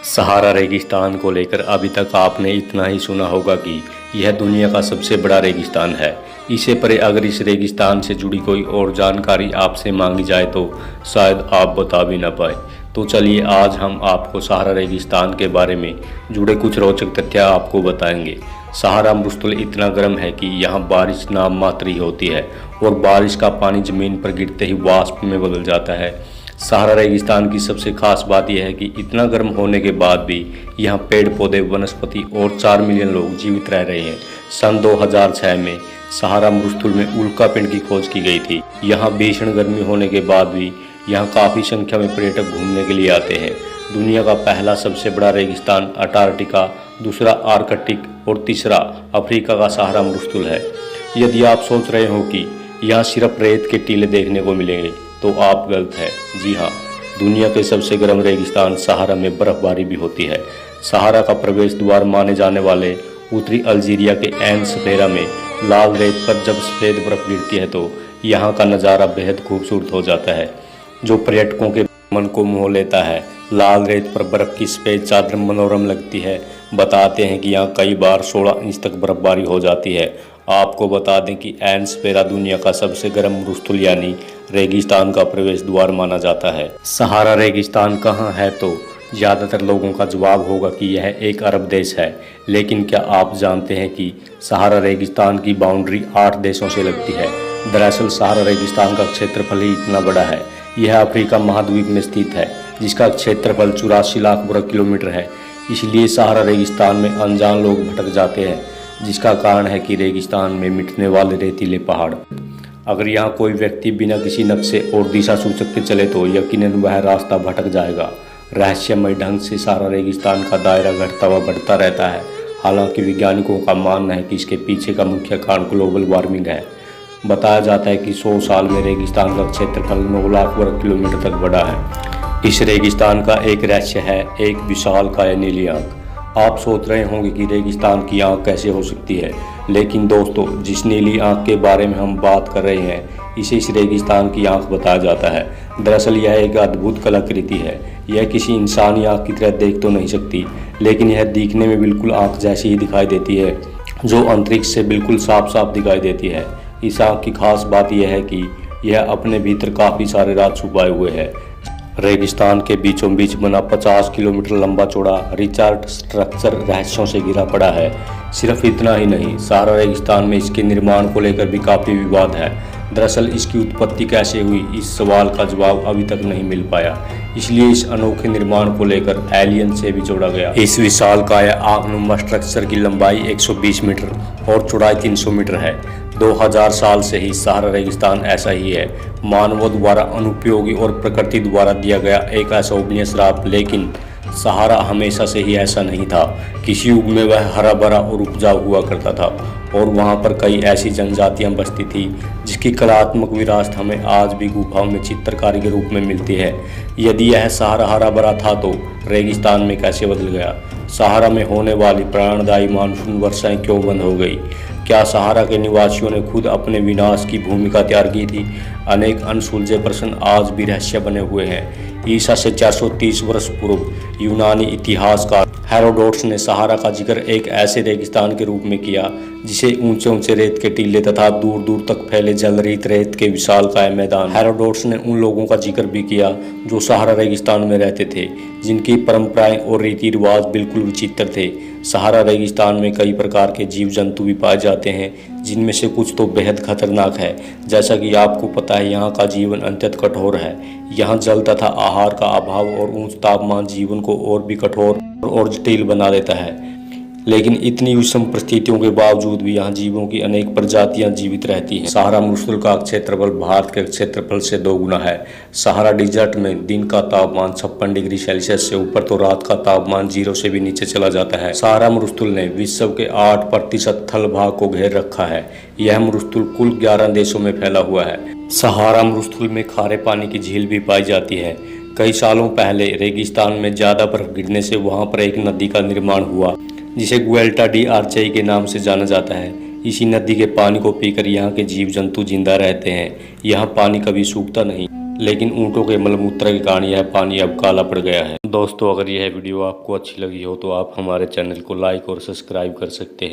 सहारा रेगिस्तान को लेकर अभी तक आपने इतना ही सुना होगा कि यह दुनिया का सबसे बड़ा रेगिस्तान है। इससे परे अगर इस रेगिस्तान से जुड़ी कोई और जानकारी आपसे मांगी जाए तो शायद आप बता भी ना पाए। तो चलिए आज हम आपको सहारा रेगिस्तान के बारे में जुड़े कुछ रोचक तथ्य आपको बताएंगे। सहारा मरुस्थल इतना गर्म है कि यहाँ बारिश नाम मात्र ही होती है और बारिश का पानी ज़मीन पर गिरते ही वाष्प में बदल जाता है। सहारा रेगिस्तान की सबसे खास बात यह है कि इतना गर्म होने के बाद भी यहाँ पेड़ पौधे वनस्पति और 4 मिलियन लोग जीवित रह रहे हैं। सन 2006 में सहारा मरुस्थल में उल्कापिंड की खोज की गई थी। यहाँ भीषण गर्मी होने के बाद भी यहाँ काफ़ी संख्या में पर्यटक घूमने के लिए आते हैं। दुनिया का पहला सबसे बड़ा रेगिस्तान अंटार्कटिका, दूसरा आर्कटिक और तीसरा अफ्रीका का सहारा मरुस्थल है। यदि आप सोच रहे हो कि यहाँ सिर्फ रेत के टीले देखने को मिलेंगे तो आप गलत है। जी हाँ, दुनिया के सबसे गर्म रेगिस्तान सहारा में बर्फबारी भी होती है। सहारा का प्रवेश द्वार माने जाने वाले उत्तरी अल्जीरिया के ऐन सफेरा में लाल रेत पर जब सफ़ेद बर्फ गिरती है तो यहाँ का नज़ारा बेहद खूबसूरत हो जाता है, जो पर्यटकों के मन को मोह लेता है। लाल रेत पर बर्फ़ की सफ़ेद चादर मनोरम लगती है। बताते हैं कि यहाँ कई बार 16 इंच तक बर्फबारी हो जाती है। आपको बता दें कि ऐन सफेरा दुनिया का सबसे गर्म मरुस्थल यानी रेगिस्तान का प्रवेश द्वार माना जाता है। सहारा रेगिस्तान कहाँ है तो ज़्यादातर लोगों का जवाब होगा कि यह एक अरब देश है। लेकिन क्या आप जानते हैं कि सहारा रेगिस्तान की बाउंड्री 8 देशों से लगती है। दरअसल सहारा रेगिस्तान का क्षेत्रफल ही इतना बड़ा है। यह अफ्रीका महाद्वीप में स्थित है, जिसका क्षेत्रफल 84 लाख वर्ग किलोमीटर है। इसलिए सहारा रेगिस्तान में अनजान लोग भटक जाते हैं, जिसका कारण है कि रेगिस्तान में मिटने वाले रेतीले पहाड़। अगर यहाँ कोई व्यक्ति बिना किसी नक्शे और दिशा सूचक के चले तो यकीनन वह रास्ता भटक जाएगा। रहस्यमय ढंग से सहारा रेगिस्तान का दायरा घटता व बढ़ता रहता है। हालांकि वैज्ञानिकों का मानना है कि इसके पीछे का मुख्य कारण ग्लोबल वार्मिंग है। बताया जाता है कि 100 साल में रेगिस्तान का क्षेत्रफल 9 लाख वर्ग किलोमीटर तक बढ़ा है। इस रेगिस्तान का एक रहस्य है एक विशालकाय नीली आंख। आप सोच रहे होंगे कि रेगिस्तान की आंख कैसे हो सकती है, लेकिन दोस्तों जिस नीली आंख के बारे में हम बात कर रहे हैं इसे इस रेगिस्तान की आंख बताया जाता है। दरअसल यह एक अद्भुत कलाकृति है। यह किसी इंसानी आंख की तरह देख तो नहीं सकती, लेकिन यह दिखने में बिल्कुल आंख जैसी ही दिखाई देती है, जो अंतरिक्ष से बिल्कुल साफ साफ दिखाई देती है। इस आंख की खास बात यह है कि यह अपने भीतर काफ़ी सारे राज छुपाए हुए है। रेगिस्तान के बीचों बीच बना 50 किलोमीटर लंबा चौड़ा रिचार्ड स्ट्रक्चर रहस्यों से घिरा पड़ा है। सिर्फ इतना ही नहीं, सहारा रेगिस्तान में इसके निर्माण को लेकर भी काफ़ी विवाद है। दरअसल इसकी उत्पत्ति कैसे हुई, इस सवाल का जवाब अभी तक नहीं मिल पाया। इसलिए इस अनोखे निर्माण को लेकर एलियन से भी जोड़ा गया। इस विशालकाय आंखनुमा स्ट्रक्चर की लंबाई 120 मीटर और चौड़ाई 300 मीटर है। 2000 साल से ही सहारा रेगिस्तान ऐसा ही है। मानवों द्वारा अनुपयोगी और प्रकृति द्वारा दिया गया एक अशोभनीय श्राप, लेकिन सहारा हमेशा से ही ऐसा नहीं था। किसी युग में वह हरा भरा और उपजाऊ हुआ करता था और वहाँ पर कई ऐसी जनजातियाँ बसती थी जिसकी कलात्मक विरासत हमें आज भी गुफाओं में चित्रकारी के रूप में मिलती है। यदि यह सहारा हरा भरा था तो रेगिस्तान में कैसे बदल गया? सहारा में होने वाली प्राणदायी मानसून वर्षाएं क्यों बंद हो गई? क्या सहारा के निवासियों ने खुद अपने विनाश की भूमिका तैयार की थी? अनेक अनसुलझे प्रश्न आज भी रहस्य बने हुए हैं। ईसा से 430 वर्ष पूर्व यूनानी इतिहासकार हेरोडोटस ने सहारा का जिक्र एक ऐसे रेगिस्तान के रूप में किया जिसे ऊंचे ऊंचे रेत के टीले तथा दूर दूर तक फैले जलरहित रेत के विशालकाय मैदान। हेरोडोटस ने उन लोगों का जिक्र भी किया जो सहारा रेगिस्तान में रहते थे, जिनकी परंपराएं और रीति रिवाज बिल्कुल विचित्र थे। सहारा रेगिस्तान में कई प्रकार के जीव जंतु भी पाए जाते हैं, जिनमें से कुछ तो बेहद खतरनाक है। जैसा कि आपको पता है, यहाँ का जीवन अत्यंत कठोर है। यहाँ जल तथा आहार का अभाव और उच्च तापमान जीवन को और भी कठोर और जटिल बना देता है। लेकिन इतनी विषम परिस्थितियों के बावजूद भी यहाँ जीवों की अनेक प्रजातियाँ जीवित रहती हैं। सहारा मरुस्थल का क्षेत्रफल भारत के क्षेत्रफल से 2 गुना है। सहारा डिजर्ट में दिन का तापमान 56 डिग्री सेल्सियस से ऊपर तो रात का तापमान 0 से भी नीचे चला जाता है। सहारा मरुस्थल ने विश्व के 8% थल भाग को घेर रखा है। यह मरुस्थल कुल 11 देशों में फैला हुआ है। सहारा मरुस्थल में खारे पानी की झील भी पाई जाती है। कई सालों पहले रेगिस्तान में ज़्यादा बर्फ गिरने से वहाँ पर एक नदी का निर्माण हुआ जिसे गुएल्टा डी आर्चई के नाम से जाना जाता है। इसी नदी के पानी को पीकर यहाँ के जीव जंतु जिंदा रहते हैं। यहाँ पानी कभी सूखता नहीं, लेकिन ऊँटों के मलमूत्र के कारण यह पानी अब काला पड़ गया है। दोस्तों, अगर यह वीडियो आपको अच्छी लगी हो तो आप हमारे चैनल को लाइक और सब्सक्राइब कर सकते हैं।